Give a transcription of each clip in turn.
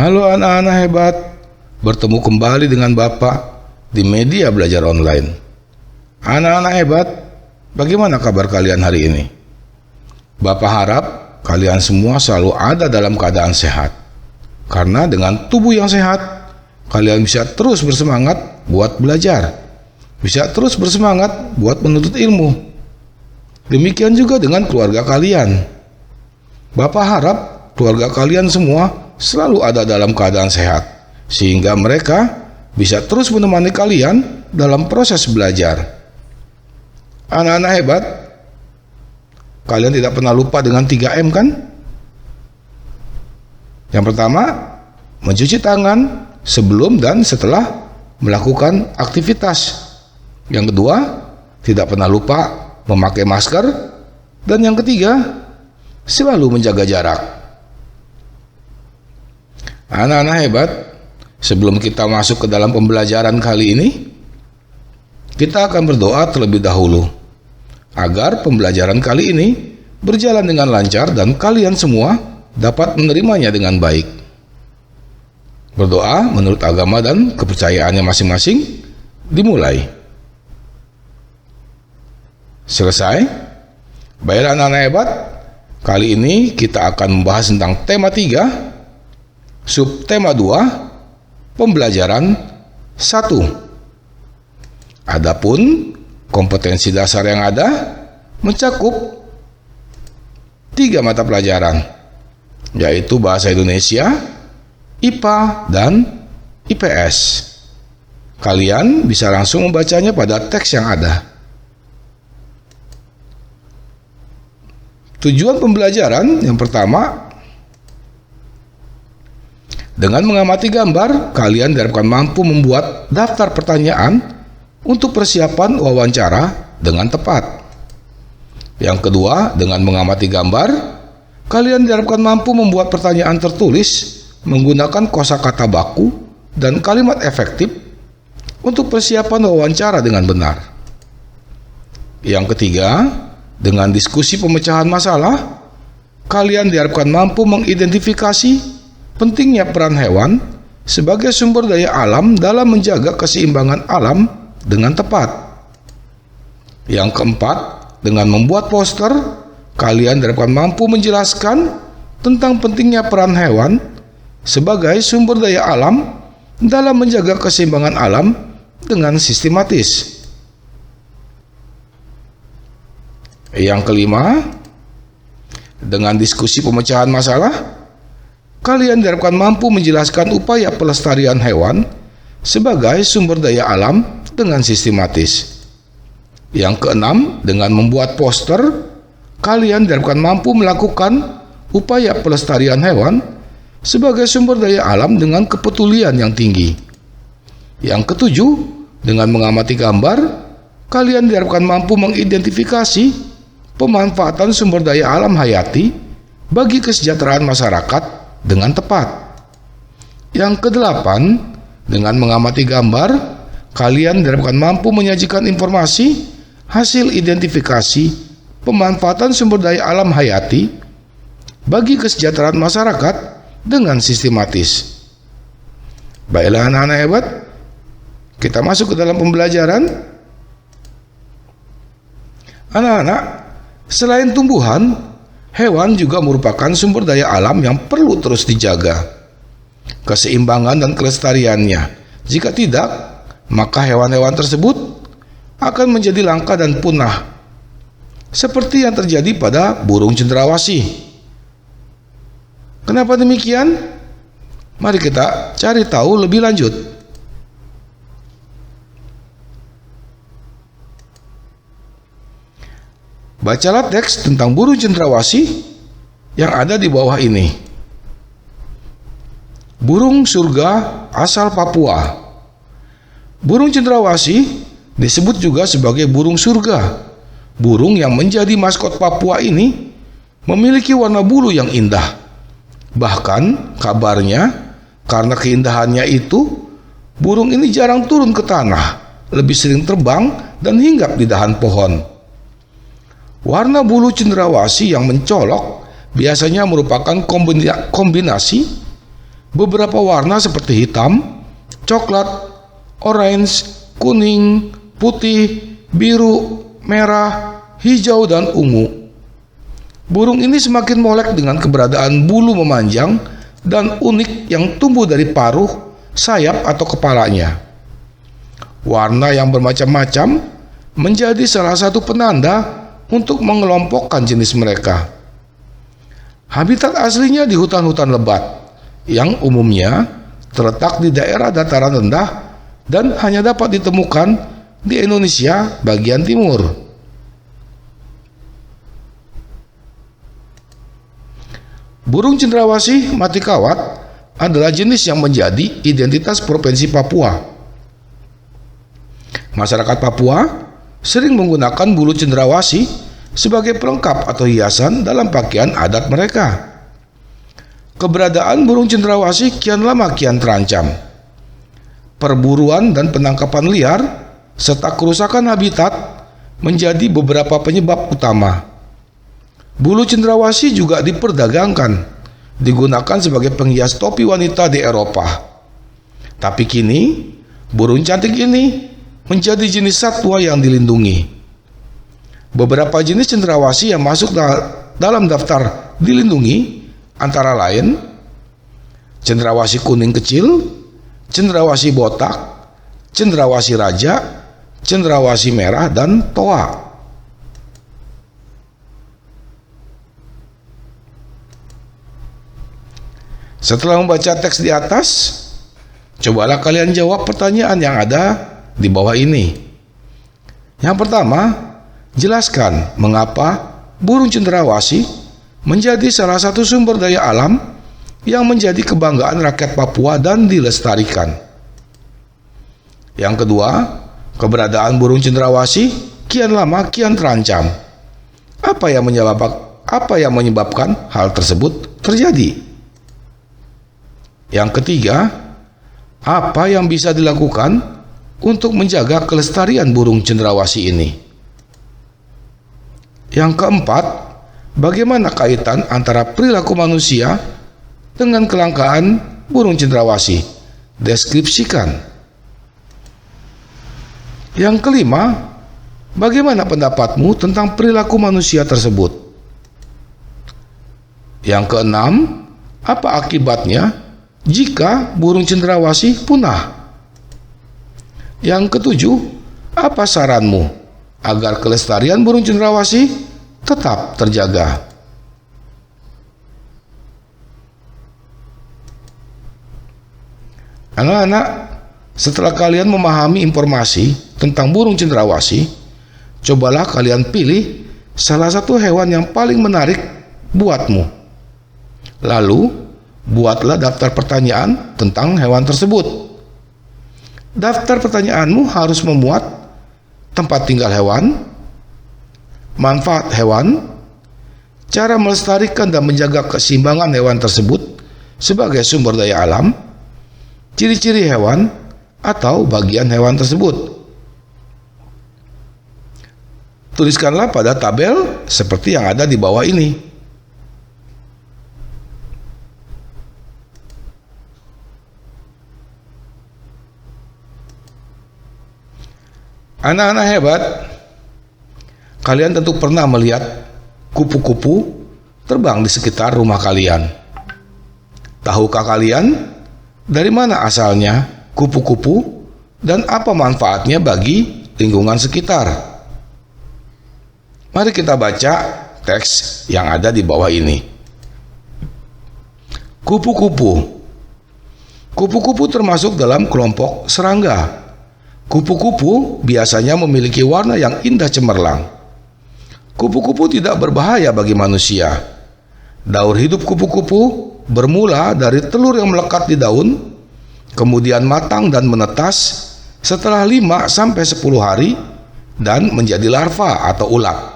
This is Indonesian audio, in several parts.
Halo anak-anak hebat, bertemu kembali dengan Bapak di media belajar online. Anak-anak hebat, bagaimana kabar kalian hari ini? Bapak harap kalian semua selalu ada dalam keadaan sehat. Karena dengan tubuh yang sehat, kalian bisa terus bersemangat buat belajar, bisa terus bersemangat buat menuntut ilmu. Demikian juga dengan keluarga kalian. Bapak harap keluarga kalian semua selalu ada dalam keadaan sehat, sehingga mereka bisa terus menemani kalian dalam proses belajar. Anak-anak hebat, kalian tidak pernah lupa dengan 3M kan? Yang pertama, mencuci tangan sebelum dan setelah melakukan aktivitas. Yang kedua, tidak pernah lupa memakai masker. Dan yang ketiga, selalu menjaga jarak. Anak-anak hebat, sebelum kita masuk ke dalam pembelajaran kali ini, kita akan berdoa terlebih dahulu agar pembelajaran kali ini berjalan dengan lancar dan kalian semua dapat menerimanya dengan baik. Berdoa menurut agama dan kepercayaannya masing-masing dimulai. Selesai? Baiklah anak-anak hebat, kali ini kita akan membahas tentang tema 3, subtema 2, pembelajaran 1. Adapun kompetensi dasar yang ada mencakup 3 mata pelajaran, yaitu Bahasa Indonesia, IPA, dan IPS. Kalian bisa langsung membacanya pada teks yang ada. Tujuan pembelajaran yang pertama, dengan mengamati gambar, kalian diharapkan mampu membuat daftar pertanyaan untuk persiapan wawancara dengan tepat. Yang kedua, dengan mengamati gambar, kalian diharapkan mampu membuat pertanyaan tertulis menggunakan kosakata baku dan kalimat efektif untuk persiapan wawancara dengan benar. Yang ketiga, dengan diskusi pemecahan masalah, kalian diharapkan mampu mengidentifikasi pentingnya peran hewan sebagai sumber daya alam dalam menjaga keseimbangan alam dengan tepat. Yang keempat, dengan membuat poster, kalian diharapkan mampu menjelaskan tentang pentingnya peran hewan sebagai sumber daya alam dalam menjaga keseimbangan alam dengan sistematis. Yang kelima, dengan diskusi pemecahan masalah, kalian diharapkan mampu menjelaskan upaya pelestarian hewan sebagai sumber daya alam dengan sistematis. Yang keenam, dengan membuat poster, kalian diharapkan mampu melakukan upaya pelestarian hewan sebagai sumber daya alam dengan kepedulian yang tinggi. Yang ketujuh, dengan mengamati gambar, kalian diharapkan mampu mengidentifikasi pemanfaatan sumber daya alam hayati bagi kesejahteraan masyarakat dengan tepat. Yang kedelapan, dengan mengamati gambar, kalian diharapkan mampu menyajikan informasi hasil identifikasi pemanfaatan sumber daya alam hayati bagi kesejahteraan masyarakat dengan sistematis. Baiklah anak-anak hebat, kita masuk ke dalam pembelajaran. Anak-anak, selain tumbuhan, hewan juga merupakan sumber daya alam yang perlu terus dijaga keseimbangan dan kelestariannya. Jika tidak, maka hewan-hewan tersebut akan menjadi langka dan punah, seperti yang terjadi pada burung cendrawasih. Kenapa demikian? Mari kita cari tahu lebih lanjut. Bacalah teks tentang burung cendrawasih yang ada di bawah ini. Burung surga asal Papua. Burung cendrawasih disebut juga sebagai burung surga. Burung yang menjadi maskot Papua ini memiliki warna bulu yang indah. Bahkan kabarnya, karena keindahannya itu, burung ini jarang turun ke tanah, lebih sering terbang dan hinggap di dahan pohon. Warna bulu cendrawasih yang mencolok biasanya merupakan kombinasi beberapa warna seperti hitam, coklat, orange, kuning, putih, biru, merah, hijau, dan ungu. Burung ini semakin molek dengan keberadaan bulu memanjang dan unik yang tumbuh dari paruh, sayap, atau kepalanya. Warna yang bermacam-macam menjadi salah satu penanda untuk mengelompokkan jenis mereka. Habitat aslinya di hutan-hutan lebat yang umumnya terletak di daerah dataran rendah dan hanya dapat ditemukan di Indonesia bagian timur. Burung cendrawasih mati kawat adalah jenis yang menjadi identitas Provinsi Papua. Masyarakat Papua sering menggunakan bulu cendrawasih sebagai pelengkap atau hiasan dalam pakaian adat mereka. Keberadaan burung cendrawasih kian lama kian terancam. Perburuan dan penangkapan liar serta kerusakan habitat menjadi beberapa penyebab utama. Bulu cendrawasih juga diperdagangkan, digunakan sebagai penghias topi wanita di Eropa. Tapi kini, burung cantik ini menjadi jenis satwa yang dilindungi. Beberapa jenis cendrawasih yang masuk dalam daftar dilindungi antara lain cendrawasih kuning kecil, cendrawasih botak, cendrawasih raja, cendrawasih merah, dan toa. Setelah membaca teks di atas, cobalah kalian jawab pertanyaan yang ada di bawah ini. Yang pertama, jelaskan mengapa burung cendrawasih menjadi salah satu sumber daya alam yang menjadi kebanggaan rakyat Papua dan dilestarikan. Yang kedua, keberadaan burung cendrawasih kian lama kian terancam. Apa yang menyebabkan hal tersebut terjadi? Yang ketiga, apa yang bisa dilakukan untuk menjaga kelestarian burung cendrawasih ini? Yang keempat, bagaimana kaitan antara perilaku manusia dengan kelangkaan burung cendrawasih? Deskripsikan. Yang kelima, bagaimana pendapatmu tentang perilaku manusia tersebut? Yang keenam, apa akibatnya jika burung cendrawasih punah? Yang ketujuh, apa saranmu agar kelestarian burung cendrawasih tetap terjaga? Anak-anak, setelah kalian memahami informasi tentang burung cendrawasih, cobalah kalian pilih salah satu hewan yang paling menarik buatmu. Lalu, buatlah daftar pertanyaan tentang hewan tersebut. Daftar pertanyaanmu harus memuat tempat tinggal hewan, manfaat hewan, cara melestarikan dan menjaga keseimbangan hewan tersebut sebagai sumber daya alam, ciri-ciri hewan, atau bagian hewan tersebut. Tuliskanlah pada tabel seperti yang ada di bawah ini. Anak-anak hebat, kalian tentu pernah melihat kupu-kupu terbang di sekitar rumah kalian. Tahukah kalian dari mana asalnya kupu-kupu dan apa manfaatnya bagi lingkungan sekitar? Mari kita baca teks yang ada di bawah ini. Kupu-kupu. Kupu-kupu termasuk dalam kelompok serangga. Kupu-kupu biasanya memiliki warna yang indah cemerlang. Kupu-kupu tidak berbahaya bagi manusia. Daur hidup kupu-kupu bermula dari telur yang melekat di daun, kemudian matang dan menetas setelah 5-10 hari dan menjadi larva atau ulat.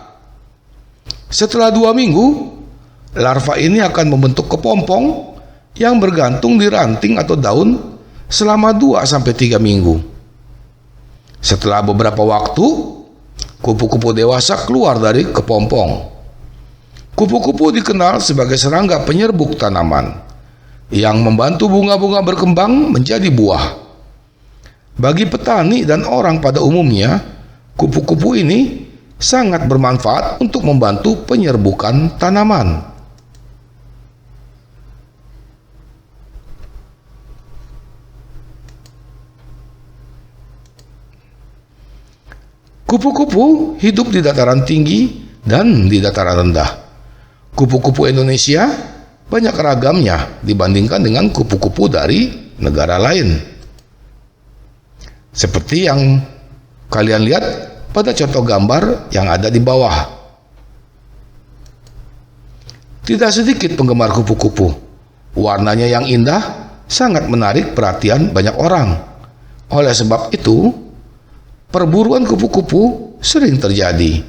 Setelah 2 minggu, larva ini akan membentuk kepompong yang bergantung di ranting atau daun selama 2-3 minggu. Setelah beberapa waktu, kupu-kupu dewasa keluar dari kepompong. Kupu-kupu dikenal sebagai serangga penyerbuk tanaman. yang membantu bunga-bunga berkembang menjadi buah. Bagi petani dan orang pada umumnya, kupu-kupu ini sangat bermanfaat untuk membantu penyerbukan tanaman. Kupu-kupu hidup di dataran tinggi dan di dataran rendah. Kupu-kupu Indonesia banyak ragamnya dibandingkan dengan kupu-kupu dari negara lain. Seperti yang kalian lihat pada contoh gambar yang ada di bawah. Tidak sedikit penggemar kupu-kupu. Warnanya yang indah sangat menarik perhatian banyak orang. Oleh sebab itu, perburuan kupu-kupu sering terjadi.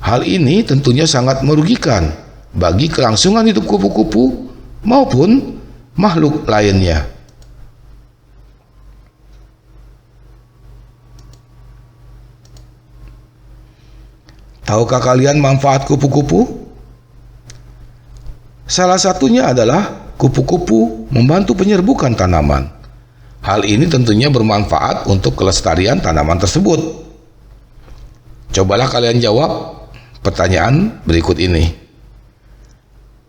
Hal ini tentunya sangat merugikan bagi kelangsungan hidup kupu-kupu maupun makhluk lainnya. Tahukah kalian manfaat kupu-kupu? Salah satunya adalah kupu-kupu membantu penyerbukan tanaman. Hal ini tentunya bermanfaat untuk kelestarian tanaman tersebut. Cobalah kalian jawab pertanyaan berikut ini.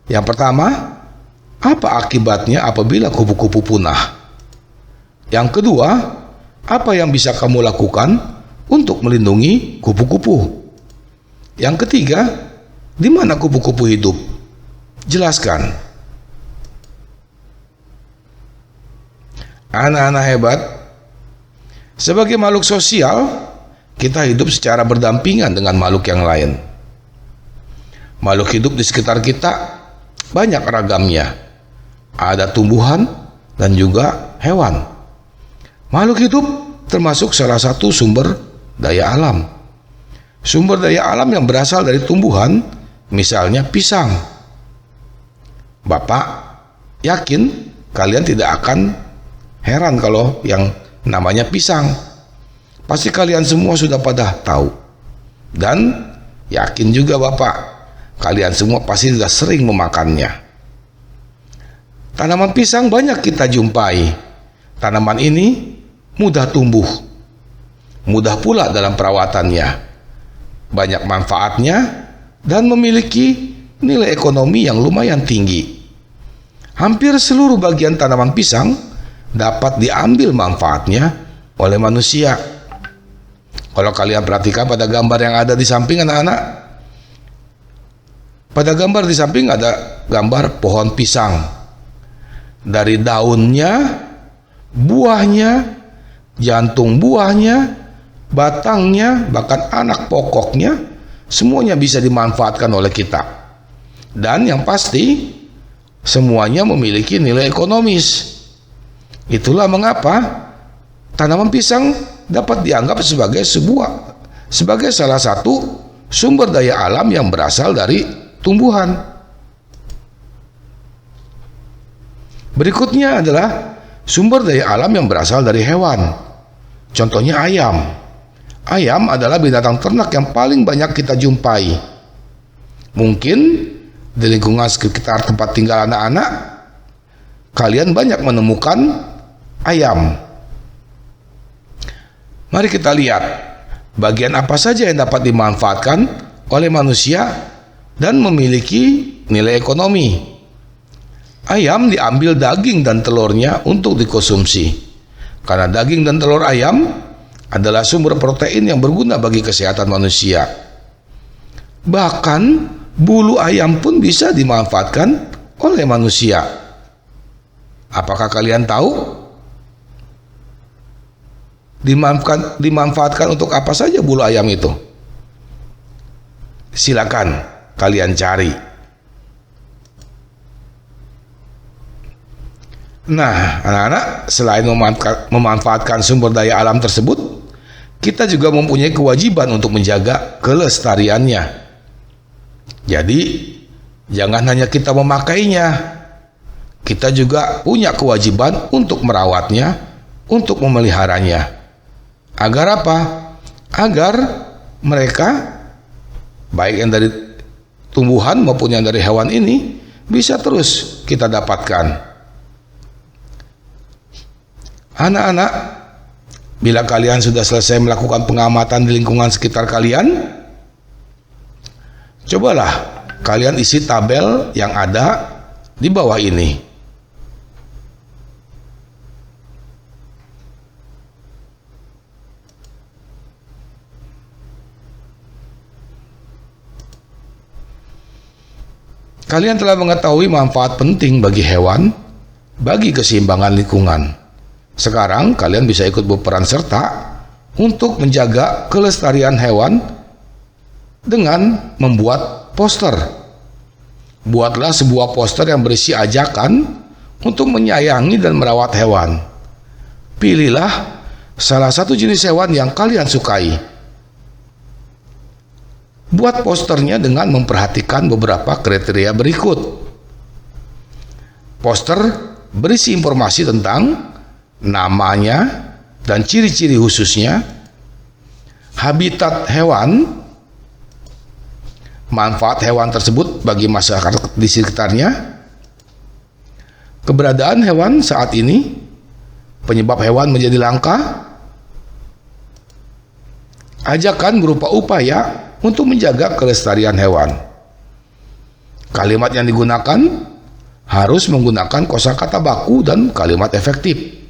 Yang pertama, apa akibatnya apabila kupu-kupu punah? Yang kedua, apa yang bisa kamu lakukan untuk melindungi kupu-kupu? Yang ketiga, di mana kupu-kupu hidup? Jelaskan. Anak-anak hebat, sebagai makhluk sosial, kita hidup secara berdampingan dengan makhluk yang lain. Makhluk hidup di sekitar kita banyak ragamnya. Ada tumbuhan dan juga hewan. Makhluk hidup termasuk salah satu sumber daya alam. Sumber daya alam yang berasal dari tumbuhan, misalnya pisang. Bapak yakin kalian tidak akan heran kalau yang namanya pisang. Pasti kalian semua sudah pada tahu. Dan yakin juga Bapak, kalian semua pasti sudah sering memakannya. Tanaman pisang banyak kita jumpai. Tanaman ini mudah tumbuh, mudah pula dalam perawatannya. Banyak manfaatnya dan memiliki nilai ekonomi yang lumayan tinggi. Hampir seluruh bagian tanaman pisang dapat diambil manfaatnya oleh manusia. Kalau kalian perhatikan pada gambar yang ada di samping anak-anak, pada gambar di samping ada gambar pohon pisang. Dari daunnya, buahnya, jantung buahnya, batangnya, bahkan anak pokoknya, semuanya bisa dimanfaatkan oleh kita. Dan yang pasti, semuanya memiliki nilai ekonomis. Itulah mengapa tanaman pisang dapat dianggap sebagai salah satu sumber daya alam yang berasal dari tumbuhan. Berikutnya adalah sumber daya alam yang berasal dari hewan. Contohnya ayam. Ayam adalah binatang ternak yang paling banyak kita jumpai. Mungkin di lingkungan sekitar tempat tinggal anak-anak, kalian banyak menemukan ayam. Mari kita lihat bagian apa saja yang dapat dimanfaatkan oleh manusia dan memiliki nilai ekonomi. Ayam diambil daging dan telurnya untuk dikonsumsi. Karena daging dan telur ayam adalah sumber protein yang berguna bagi kesehatan manusia. Bahkan bulu ayam pun bisa dimanfaatkan oleh manusia. Apakah kalian tahu? Dimanfaatkan untuk apa saja bulu ayam itu? Silakan kalian cari. Nah, anak-anak, selain memanfaatkan sumber daya alam tersebut, kita juga mempunyai kewajiban untuk menjaga kelestariannya. Jadi, jangan hanya kita memakainya, kita juga punya kewajiban untuk merawatnya, untuk memeliharanya. Agar apa? Agar mereka, baik yang dari tumbuhan maupun yang dari hewan ini, bisa terus kita dapatkan. Anak-anak, bila kalian sudah selesai melakukan pengamatan di lingkungan sekitar kalian, cobalah kalian isi tabel yang ada di bawah ini. Kalian telah mengetahui manfaat penting bagi hewan, bagi keseimbangan lingkungan. Sekarang kalian bisa ikut berperan serta untuk menjaga kelestarian hewan dengan membuat poster. Buatlah sebuah poster yang berisi ajakan untuk menyayangi dan merawat hewan. Pilihlah salah satu jenis hewan yang kalian sukai. Buat posternya dengan memperhatikan beberapa kriteria berikut. Poster berisi informasi tentang namanya dan ciri-ciri khususnya, habitat hewan, manfaat hewan tersebut bagi masyarakat di sekitarnya, keberadaan hewan saat ini, penyebab hewan menjadi langka, ajakan berupa upaya untuk menjaga kelestarian hewan. Kalimat yang digunakan harus menggunakan kosakata baku dan kalimat efektif.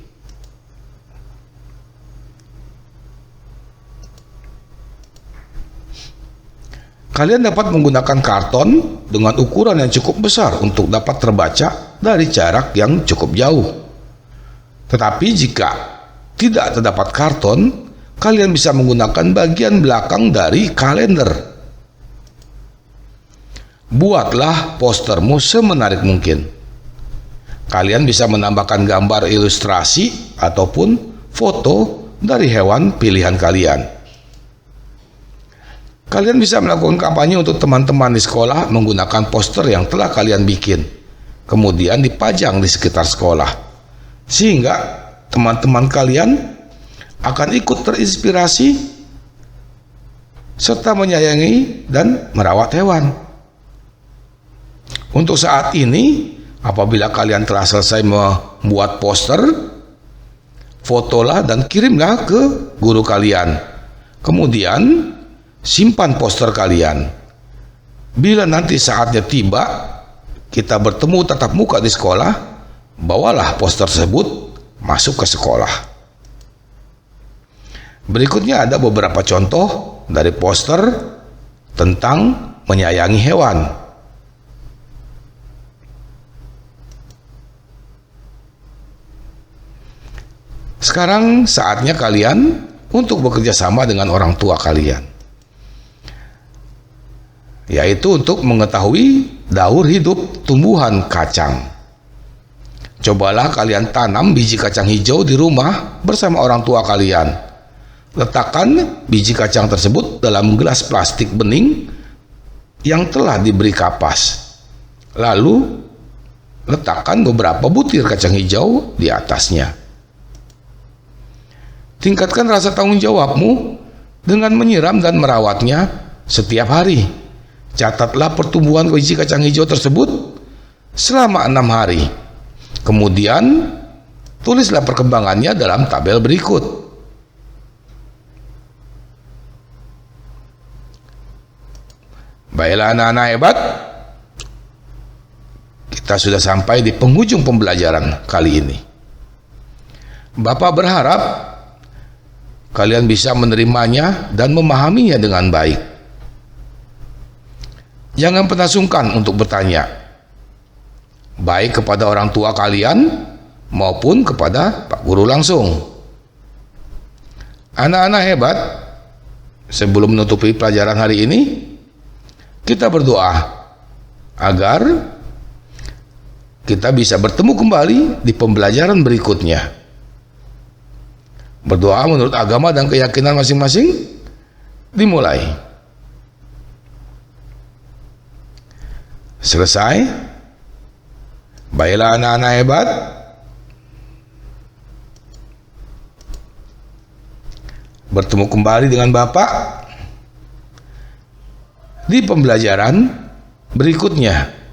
Kalian dapat menggunakan karton dengan ukuran yang cukup besar untuk dapat terbaca dari jarak yang cukup jauh. Tetapi jika tidak terdapat karton, kalian bisa menggunakan bagian belakang dari kalender. Buatlah postermu semenarik mungkin. Kalian bisa menambahkan gambar ilustrasi ataupun foto dari hewan pilihan kalian. Kalian bisa melakukan kampanye untuk teman-teman di sekolah menggunakan poster yang telah kalian bikin, kemudian dipajang di sekitar sekolah, sehingga teman-teman kalian akan ikut terinspirasi serta menyayangi dan merawat hewan. Untuk saat ini, apabila kalian telah selesai membuat poster, fotolah dan kirimlah ke guru kalian. Kemudian simpan poster kalian. Bila nanti saatnya tiba, kita bertemu tatap muka di sekolah, bawalah poster tersebut masuk ke sekolah. Berikutnya ada beberapa contoh dari poster tentang menyayangi hewan. Sekarang saatnya kalian untuk bekerja sama dengan orang tua kalian, yaitu untuk mengetahui daur hidup tumbuhan kacang. Cobalah kalian tanam biji kacang hijau di rumah bersama orang tua kalian. Letakkan biji kacang tersebut dalam gelas plastik bening yang telah diberi kapas. Lalu letakkan beberapa butir kacang hijau di atasnya. Tingkatkan rasa tanggung jawabmu dengan menyiram dan merawatnya setiap hari. Catatlah pertumbuhan biji kacang hijau tersebut selama 6 hari. Kemudian tulislah perkembangannya dalam tabel berikut. Baiklah anak-anak hebat, kita sudah sampai di penghujung pembelajaran kali ini. Bapak berharap kalian bisa menerimanya dan memahaminya dengan baik. Jangan pernah sungkan untuk bertanya, baik kepada orang tua kalian maupun kepada Pak Guru langsung. Anak-anak hebat, sebelum menutupi pelajaran hari ini, kita berdoa agar kita bisa bertemu kembali di pembelajaran berikutnya. Berdoa menurut agama dan keyakinan masing-masing dimulai. Selesai? Baiklah anak-anak hebat, bertemu kembali dengan Bapak di pembelajaran berikutnya.